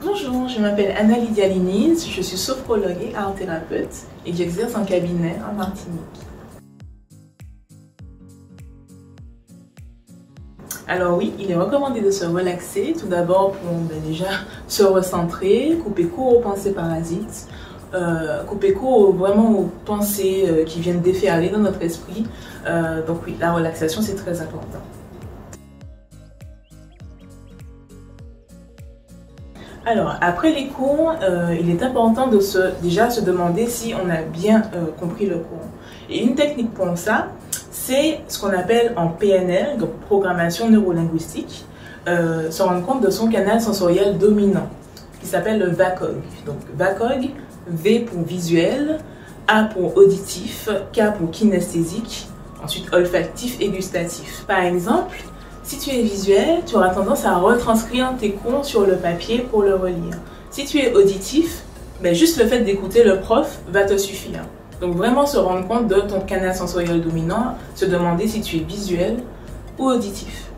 Bonjour, je m'appelle Anna-Lydia Liniz, je suis sophrologue et art-thérapeute et j'exerce en cabinet en Martinique. Alors oui, il est recommandé de se relaxer, tout d'abord pour déjà se recentrer, couper court aux pensées parasites, couper court vraiment aux pensées qui viennent déferler dans notre esprit. Donc oui, la relaxation c'est très important. Alors, après les cours, il est important de déjà se demander si on a bien compris le cours. Et une technique pour ça, c'est ce qu'on appelle en PNL, donc programmation neurolinguistique, se rendre compte de son canal sensoriel dominant, qui s'appelle le VACOG. Donc VACOG, V pour visuel, A pour auditif, K pour kinesthésique, ensuite olfactif et gustatif. Par exemple, si tu es visuel, tu auras tendance à retranscrire tes cours sur le papier pour le relire. Si tu es auditif, juste le fait d'écouter le prof va te suffire. Donc vraiment se rendre compte de ton canal sensoriel dominant, se demander si tu es visuel ou auditif.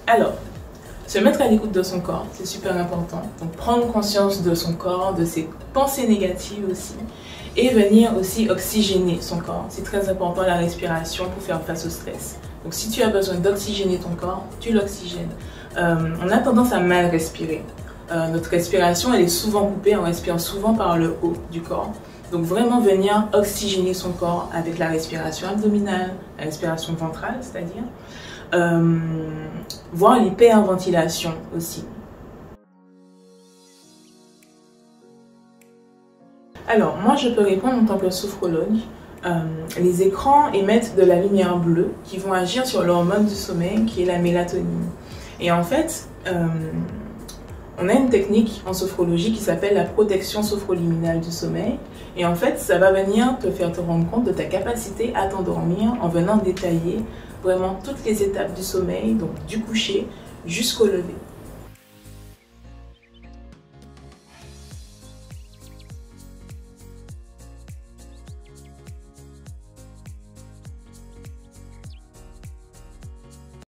Alors, se mettre à l'écoute de son corps, c'est super important. Donc prendre conscience de son corps, de ses pensées négatives aussi. Et venir aussi oxygéner son corps. C'est très important la respiration pour faire face au stress. Donc si tu as besoin d'oxygéner ton corps, tu l'oxygènes. On a tendance à mal respirer. Notre respiration, elle est souvent coupée, on respire souvent par le haut du corps. Donc vraiment venir oxygéner son corps avec la respiration abdominale, la respiration ventrale, c'est-à-dire. Voire l'hyperventilation aussi. Alors, moi je peux répondre en tant que sophrologue. Les écrans émettent de la lumière bleue qui vont agir sur l'hormone du sommeil qui est la mélatonine. Et en fait, on a une technique en sophrologie qui s'appelle la protection sophroliminale du sommeil. Et en fait, ça va venir te faire te rendre compte de ta capacité à t'endormir en venant détailler vraiment toutes les étapes du sommeil, donc du coucher jusqu'au lever.